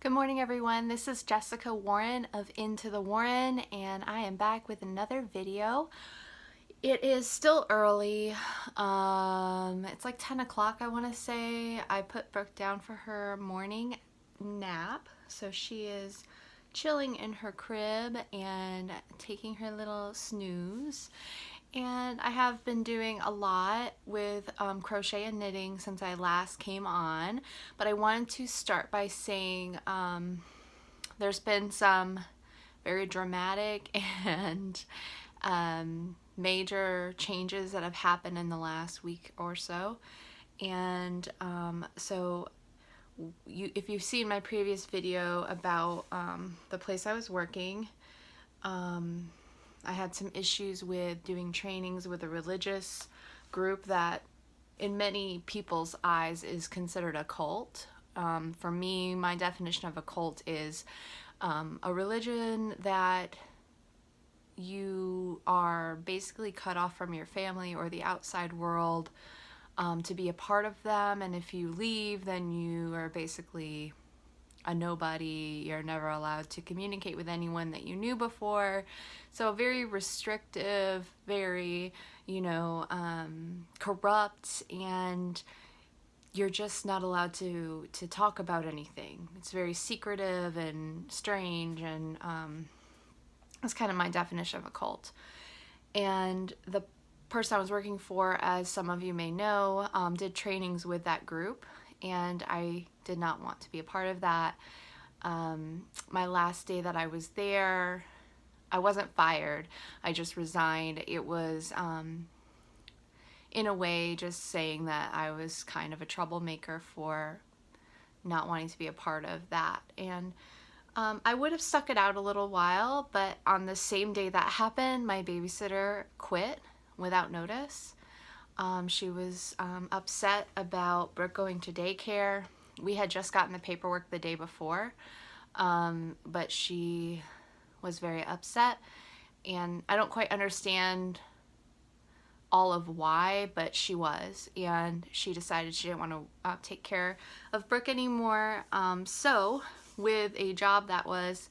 Good morning, everyone. This is Jessica Warren of Into the Warren, and I am back with another video. It is still early. It's like 10 o'clock, I want to say. I put Brooke down for her morning nap, so she is chilling in her crib and taking her little snooze. And I have been doing a lot with crochet and knitting since I last came on, but I wanted to start by saying there's been some very dramatic and major changes that have happened in the last week or so. And if you've seen my previous video about the place I was working, I had some issues with doing trainings with a religious group that in many people's eyes is considered a cult. For me, my definition of a cult is a religion that you are basically cut off from your family or the outside world to be a part of them, and if you leave, then you are basically a nobody. You're never allowed to communicate with anyone that you knew before. So very restrictive, very, corrupt, and you're just not allowed to talk about anything. It's very secretive and strange, and that's kind of my definition of a cult. And the person I was working for, as some of you may know, did trainings with that group, and I did not want to be a part of that. My last day that I was there, I wasn't fired, I just resigned. It was in a way just saying that I was kind of a troublemaker for not wanting to be a part of that. And I would have stuck it out a little while, but on the same day that happened, my babysitter quit without notice. She was upset about Brooke going to daycare. We had just gotten the paperwork the day before, but she was very upset, and I don't quite understand all of why, but she was, and she decided she didn't want to take care of Brooke anymore. So with a job that was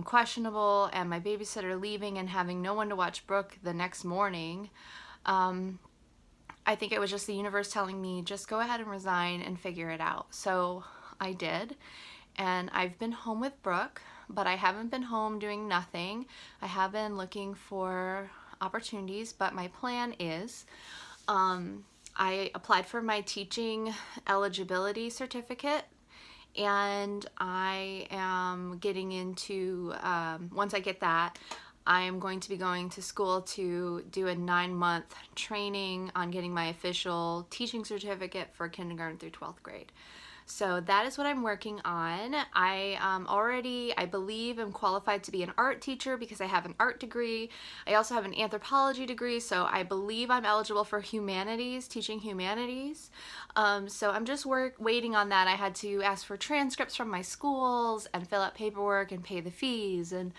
questionable and my babysitter leaving and having no one to watch Brooke the next morning, I think it was just the universe telling me, just go ahead and resign and figure it out. So I did, and I've been home with Brooke, but I haven't been home doing nothing. I have been looking for opportunities, but my plan is, I applied for my teaching eligibility certificate, and I am getting into, once I get that, I am going to be going to school to do a 9-month training on getting my official teaching certificate for kindergarten through 12th grade. So that is what I'm working on. I already, I believe, am qualified to be an art teacher because I have an art degree. I also have an anthropology degree, so I believe I'm eligible for humanities, teaching humanities. So I'm just waiting on that. I had to ask for transcripts from my schools and fill out paperwork and pay the fees and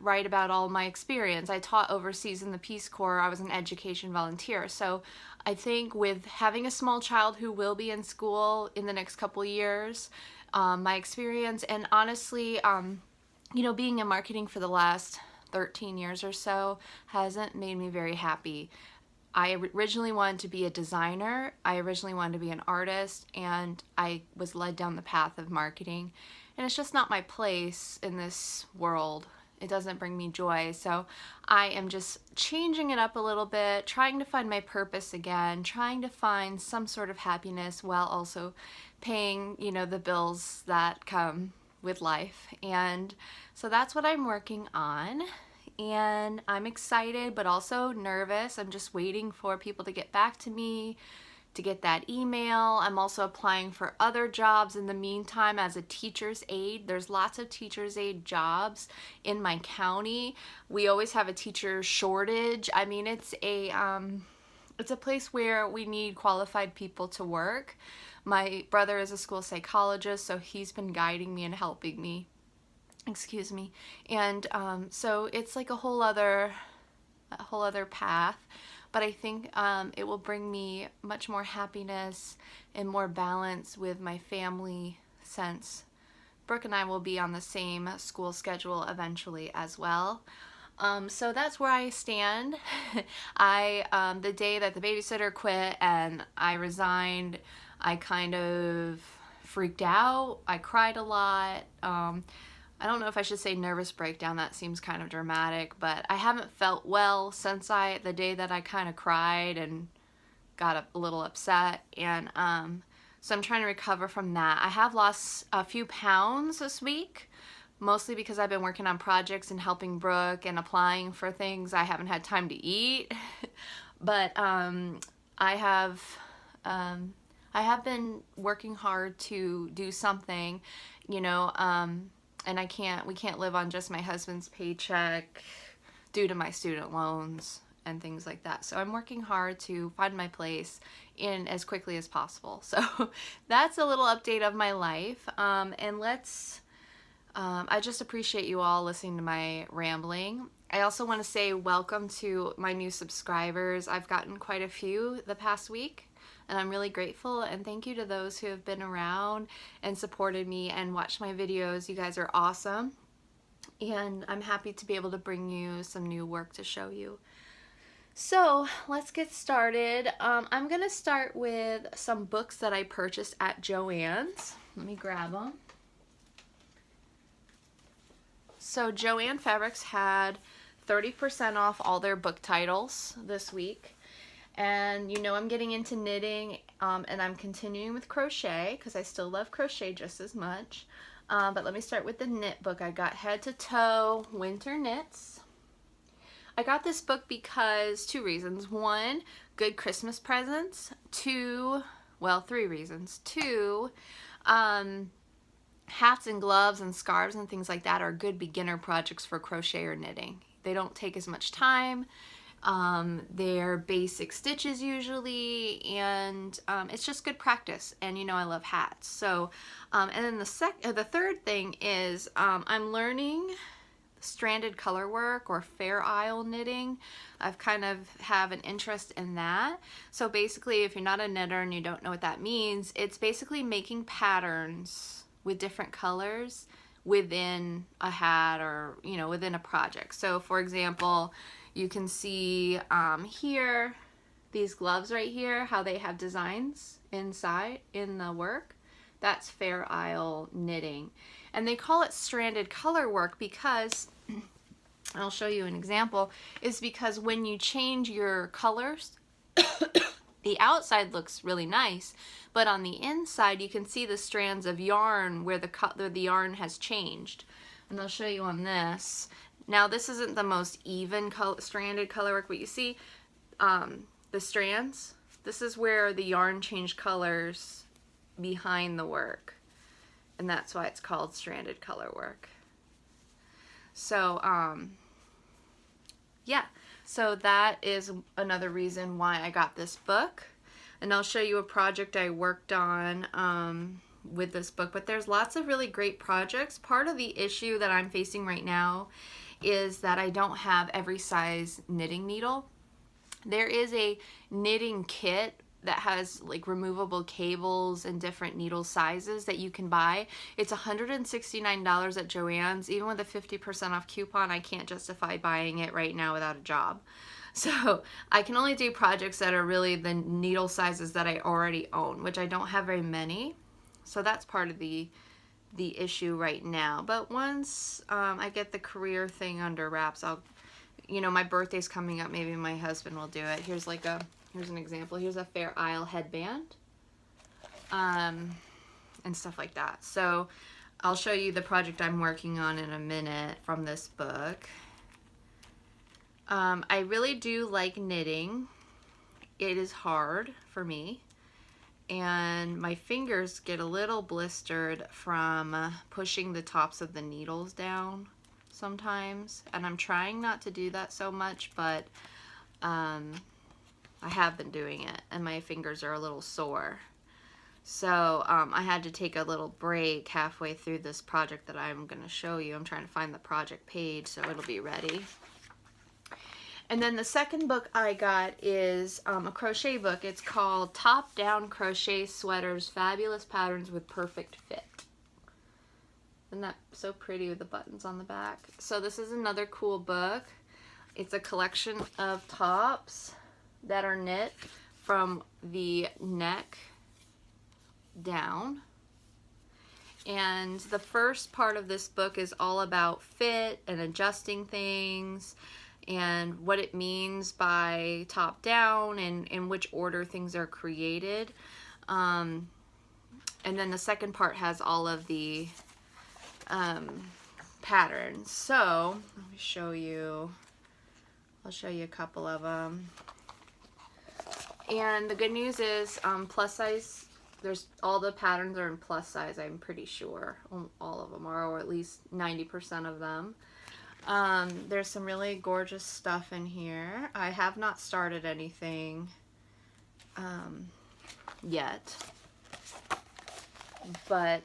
write about all my experience. I taught overseas in the Peace Corps. I was an education volunteer. So I think with having a small child who will be in school in the next couple years, my experience, and honestly, being in marketing for the last 13 years or so hasn't made me very happy. I originally wanted to be a designer, I originally wanted to be an artist, and I was led down the path of marketing. And it's just not my place in this world. It doesn't bring me joy. So I am just changing it up a little bit, trying to find my purpose again, trying to find some sort of happiness while also paying, the bills that come with life. And so that's what I'm working on. And I'm excited, but also nervous. I'm just waiting for people to get back to me, to get that email. I'm also applying for other jobs in the meantime as a teacher's aide. There's lots of teacher's aide jobs in my county. We always have a teacher shortage. I mean, it's a place where we need qualified people to work. My brother is a school psychologist, so he's been guiding me and helping me. Excuse me. And so it's like a whole other path. But I think it will bring me much more happiness and more balance with my family sense Brooke and I will be on the same school schedule eventually as well. So that's where I stand. The day that the babysitter quit and I resigned, I kind of freaked out. I cried a lot. I don't know if I should say nervous breakdown. That seems kind of dramatic, but I haven't felt well since the day that I kind of cried and got a little upset. And so I'm trying to recover from that. I have lost a few pounds this week, mostly because I've been working on projects and helping Brooke and applying for things. I haven't had time to eat, but I have been working hard to do something, you know, and we can't live on just my husband's paycheck due to my student loans and things like that. So I'm working hard to find my place in as quickly as possible. So that's a little update of my life. I just appreciate you all listening to my rambling. I also want to say welcome to my new subscribers. I've gotten quite a few the past week, and I'm really grateful, and thank you to those who have been around and supported me and watched my videos. You guys are awesome, and I'm happy to be able to bring you some new work to show you. So let's get started. I'm gonna start with some books that I purchased at Joann's. Let me grab them. So Joann Fabrics had 30% off all their book titles this week. And you know I'm getting into knitting, and I'm continuing with crochet because I still love crochet just as much. But let me start with the knit book. I got Head to Toe Winter Knits. I got this book because two reasons. One, good Christmas presents. Two, well, three reasons. Two, hats and gloves and scarves and things like that are good beginner projects for crochet or knitting. They don't take as much time. They're basic stitches usually, and it's just good practice. And you know I love hats. So, and then the third thing is I'm learning stranded color work or Fair Isle knitting. I've kind of have an interest in that. So basically, if you're not a knitter and you don't know what that means, it's basically making patterns with different colors within a hat or, you know, within a project. So for example, you can see here, these gloves right here, how they have designs inside in the work. That's Fair Isle knitting. And they call it stranded color work because, I'll show you an example, is because when you change your colors, the outside looks really nice, but on the inside you can see the strands of yarn where the yarn has changed. And I'll show you on this. Now this isn't the most even stranded color work, but you see the strands? This is where the yarn changed colors behind the work. And that's why it's called stranded color work. So, yeah. So that is another reason why I got this book. And I'll show you a project I worked on with this book. But there's lots of really great projects. Part of the issue that I'm facing right now is that I don't have every size knitting needle. There is a knitting kit that has like removable cables and different needle sizes that you can buy. It's $169 at Joann's. Even with a 50% off coupon, I can't justify buying it right now without a job. So I can only do projects that are really the needle sizes that I already own, which I don't have very many. So that's part of the issue right now. But once I get the career thing under wraps, you know, my birthday's coming up, maybe my husband will do it. Here's an example. Here's a Fair Isle headband, and stuff like that. So I'll show you the project I'm working on in a minute from this book. I really do like knitting. It is hard for me, and my fingers get a little blistered from pushing the tops of the needles down sometimes, and I'm trying not to do that so much, but I have been doing it, and my fingers are a little sore. So I had to take a little break halfway through this project that I'm going to show you. I'm trying to find the project page so it'll be ready. And then the second book I got is a crochet book. It's called Top Down Crochet Sweaters, Fabulous Patterns with Perfect Fit. Isn't that so pretty with the buttons on the back? So this is another cool book. It's a collection of tops that are knit from the neck down. And the first part of this book is all about fit and adjusting things and what it means by top down and in which order things are created. And then the second part has all of the patterns. So let me show you. I'll show you a couple of them. And the good news is plus size. There's all the patterns are in plus size. I'm pretty sure all of them are, or at least 90% of them. There's some really gorgeous stuff in here. I have not started anything yet, but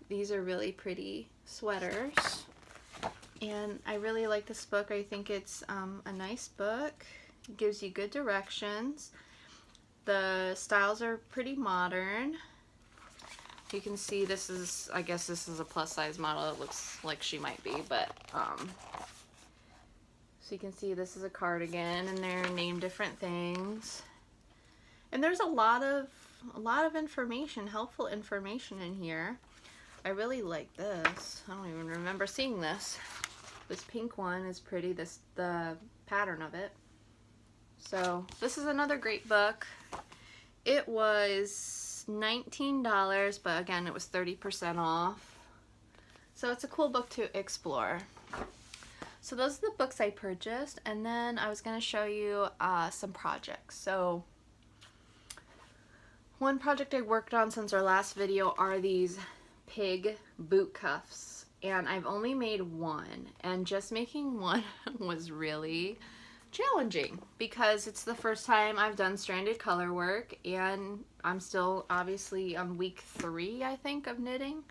these are really pretty sweaters, and I really like this book. I think it's a nice book. It gives you good directions. The styles are pretty modern. You can see this is, I guess this is a plus size model. It looks like she might be, but so you can see this is a cardigan, and they're named different things. And there's a lot of information, helpful information in here. I really like this. I don't even remember seeing this. This pink one is pretty, the pattern of it. So this is another great book. It was $19, but again, it was 30% off. So it's a cool book to explore. So those are the books I purchased, and then I was going to show you some projects. So one project I worked on since our last video are these pig boot cuffs, and I've only made one, and just making one was really challenging because it's the first time I've done stranded color work, and I'm still obviously on week 3, I think, of knitting.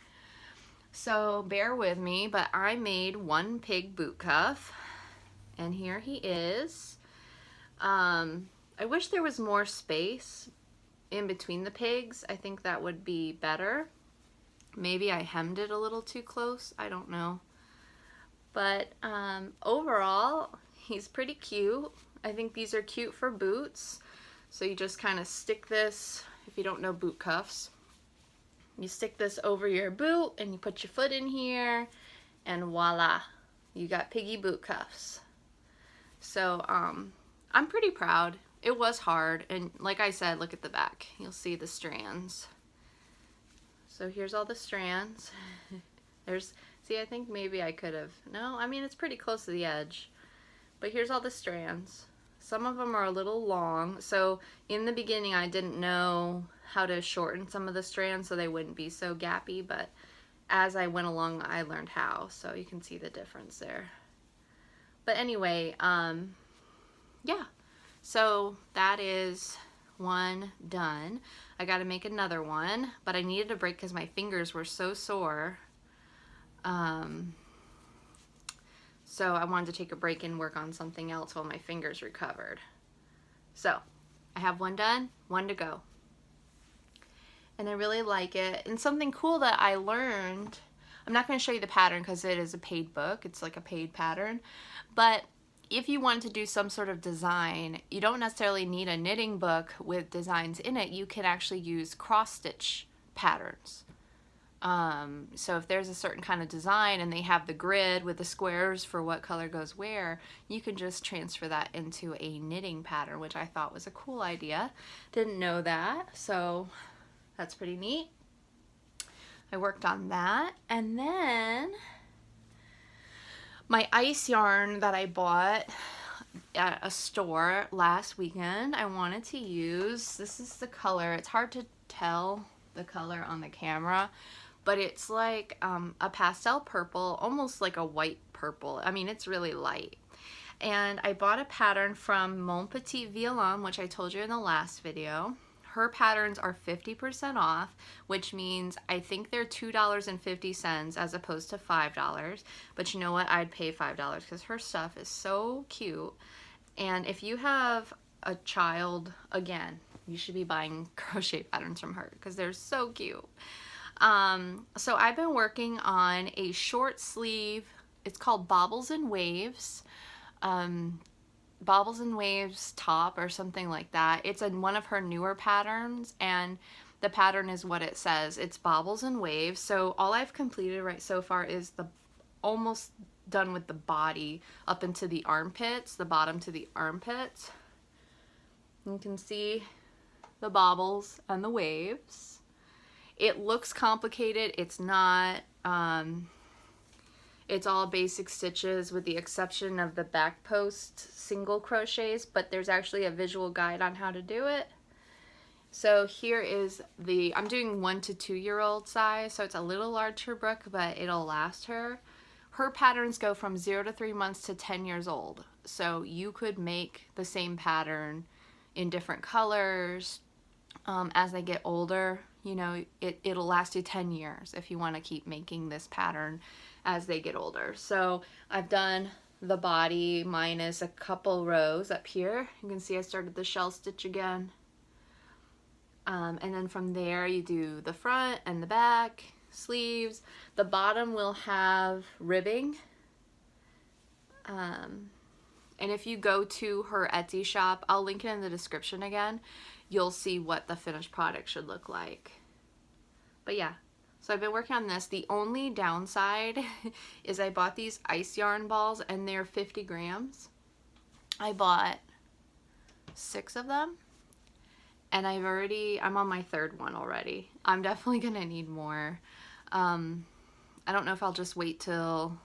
So bear with me, but I made one pig boot cuff, and here he is. I wish there was more space in between the pigs. I think that would be better. Maybe I hemmed it a little too close. I don't know. But overall, he's pretty cute. I think these are cute for boots. So you just kind of stick this, if you don't know boot cuffs, you stick this over your boot and you put your foot in here, and voila, you got piggy boot cuffs. So I'm pretty proud. It was hard, and like I said, look at the back. You'll see the strands. So here's all the strands. See, I think maybe I could have, no, I mean, it's pretty close to the edge. But here's all the strands. Some of them are a little long, so in the beginning I didn't know how to shorten some of the strands so they wouldn't be so gappy, but as I went along I learned how, so you can see the difference there. But anyway, yeah, so that is one done. I got to make another one, but I needed a break because my fingers were so sore. So I wanted to take a break and work on something else while my fingers recovered. So I have one done, one to go. And I really like it. And something cool that I learned, I'm not going to show you the pattern because it is a paid book. It's like a paid pattern. But if you want to do some sort of design, you don't necessarily need a knitting book with designs in it. You can actually use cross-stitch patterns. So if there's a certain kind of design and they have the grid with the squares for what color goes where, you can just transfer that into a knitting pattern, which I thought was a cool idea. Didn't know that, so that's pretty neat. I worked on that, and then my ice yarn that I bought at a store last weekend, I wanted to use, this is the color, it's hard to tell the color on the camera, but it's like a pastel purple, almost like a white purple. I mean, it's really light. And I bought a pattern from Mon Petit Violon, which I told you in the last video. Her patterns are 50% off, which means I think they're $2.50 as opposed to $5. But you know what? I'd pay $5 because her stuff is so cute. And if you have a child, again, you should be buying crochet patterns from her because they're so cute. So I've been working on a short sleeve. It's called Bobbles and Waves. Bobbles and Waves top or something like that. It's in one of her newer patterns, and the pattern is what it says. It's Bobbles and Waves. So all I've completed right so far is the almost done with the body up into the armpits, the bottom to the armpits. You can see the bobbles and the waves. It looks complicated. It's not. It's all basic stitches with the exception of the back post single crochets, but there's actually a visual guide on how to do it. So here is I'm doing 1 to 2 year old size, so it's a little large for Brooke, but it'll last her. Her patterns go from 0 to 3 months to 10 years old. So you could make the same pattern in different colors as they get older. You know, it'll last you 10 years if you want to keep making this pattern as they get older. So I've done the body minus a couple rows up here. You can see I started the shell stitch again. And then from there you do the front and the back, sleeves. The bottom will have ribbing. And if you go to her Etsy shop, I'll link it in the description again, you'll see what the finished product should look like. But yeah, so I've been working on this. The only downside is I bought these ice yarn balls and they're 50 grams. I bought 6 of them and I'm on my 3rd one already. I'm definitely gonna need more. I don't know if I'll just wait till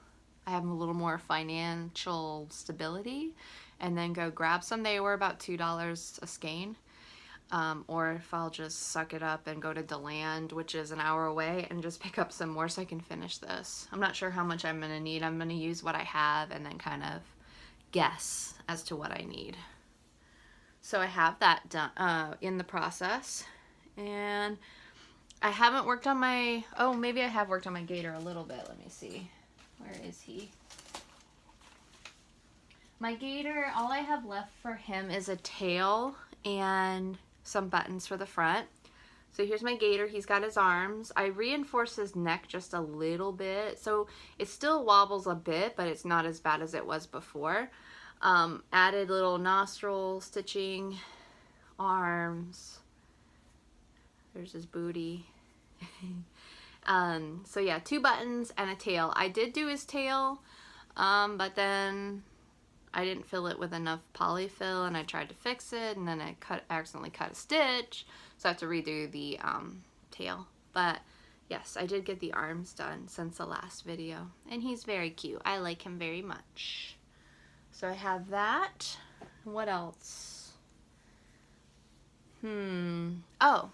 I have a little more financial stability and then go grab some. They were about $2 a skein. Or if I'll just suck it up and go to DeLand, which is an hour away, and just pick up some more so I can finish this. I'm not sure how much I'm going to need. I'm going to use what I have and then kind of guess as to what I need. So I have that done in the process. And I haven't worked on my, oh, maybe I have worked on my gator a little bit. Let me see. Where is he? My gator, all I have left for him is a tail and some buttons for the front. So here's my gator. He's got his arms. I reinforced his neck just a little bit, so it still wobbles a bit, but it's not as bad as it was before. Added little nostril stitching, arms. There's his booty. So yeah, 2 buttons and a tail. I did do his tail, but then I didn't fill it with enough polyfill and I tried to fix it and then I accidentally cut a stitch, so I have to redo the tail. But yes, I did get the arms done since the last video and he's very cute. I like him very much. So I have that. What else? Oh,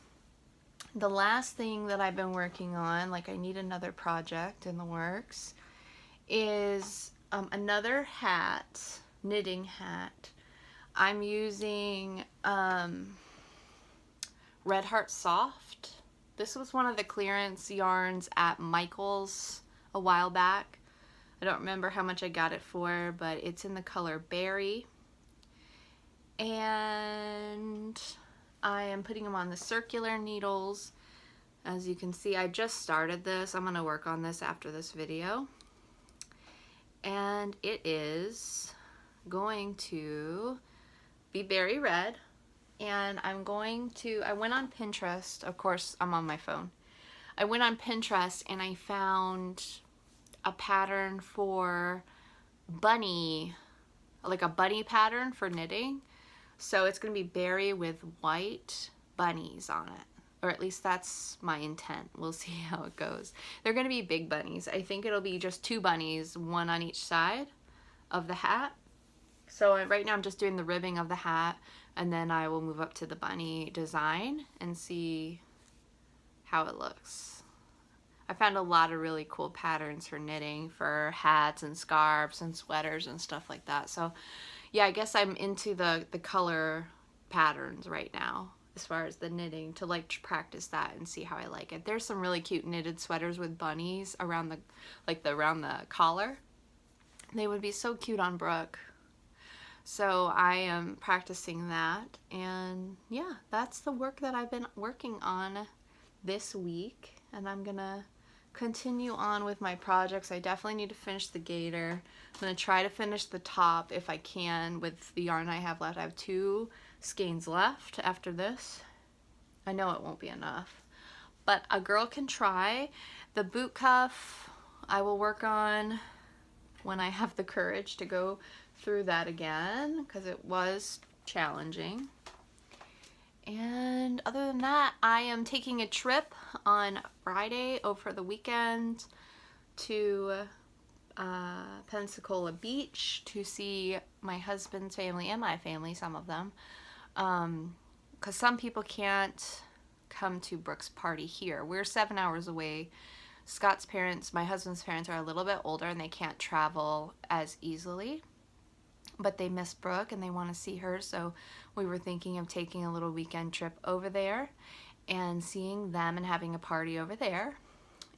the last thing that I've been working on, like I need another project in the works, is another hat. Knitting hat. I'm using Red Heart Soft. This was one of the clearance yarns at Michael's a while back. I don't remember how much I got it for, but it's in the color Berry. And I am putting them on the circular needles. As you can see, I just started this. I'm going to work on this after this video. And it is going to be berry red, and I went on Pinterest. Of course, I'm on my phone. I went on Pinterest and I found a pattern for bunny, like a bunny pattern for knitting. So it's going to be berry with white bunnies on it, or at least that's my intent. We'll see how it goes. They're going to be big bunnies. I think it'll be just 2 bunnies, one on each side of the hat. So right now I'm just doing the ribbing of the hat, and then I will move up to the bunny design and see how it looks. I found a lot of really cool patterns for knitting for hats and scarves and sweaters and stuff like that. So yeah, I guess I'm into the color patterns right now as far as the knitting, to like practice that and see how I like it. There's some really cute knitted sweaters with bunnies around around the collar. They would be so cute on Brooke. So I am practicing that, and yeah, that's the work that I've been working on this week. and I'm gonna continue on with my projects. I definitely need to finish the gator. I'm gonna try to finish the top if I can with the yarn I have left. I have 2 skeins left after this. I know it won't be enough, but a girl can try. The boot cuff I will work on when I have the courage to go through that again, because it was challenging. And other than that, I am taking a trip on Friday over the weekend to Pensacola Beach to see my husband's family and my family, some of them, because some people can't come to Brooke's party here. We're 7 hours away. Scott's parents, my husband's parents, are a little bit older and they can't travel as easily, but they miss Brooke and they want to see her, so we were thinking of taking a little weekend trip over there and seeing them and having a party over there.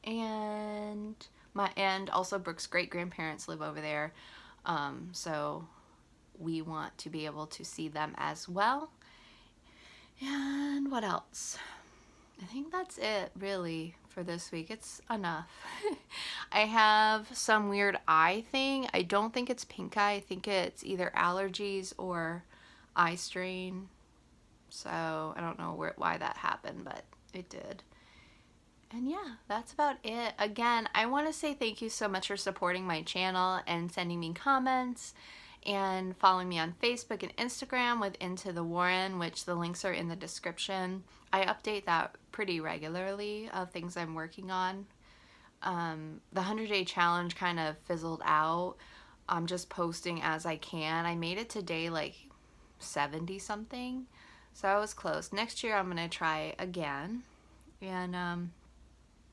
And also Brooke's great-grandparents live over there, so we want to be able to see them as well. And what else? I think that's it really for this week. It's enough. I have some weird eye thing. I don't think it's pink eye. I think it's either allergies or eye strain. So I don't know why that happened, but it did. And yeah, that's about it. Again, I want to say thank you so much for supporting my channel and sending me comments and following me on Facebook and Instagram with Into the Warren, which the links are in the description. I update that pretty regularly of things I'm working on. The 100-day challenge kind of fizzled out. I'm just posting as I can. I made it to day like 70 something, so I was close. Next year I'm gonna try again. And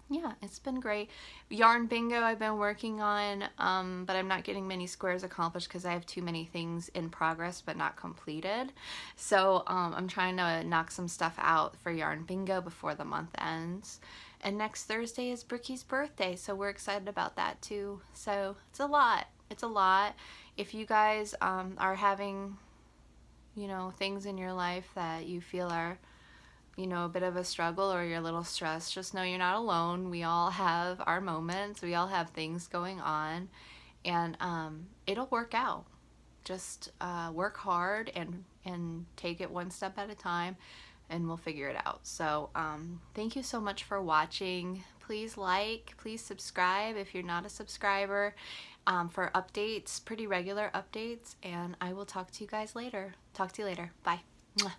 yeah, it's been great. Yarn bingo I've been working on, but I'm not getting many squares accomplished because I have too many things in progress but not completed. So I'm trying to knock some stuff out for yarn bingo before the month ends. And next Thursday is Brookie's birthday, so we're excited about that too. So it's a lot. It's a lot. If you guys are having, you know, things in your life that you feel are, you know, a bit of a struggle or you're a little stressed, just know you're not alone. We all have our moments. We all have things going on, and it'll work out. Just work hard and take it one step at a time, and we'll figure it out. So thank you so much for watching. Please like, please subscribe if you're not a subscriber, for updates, pretty regular updates, and I will talk to you guys later. Talk to you later. Bye. Mwah.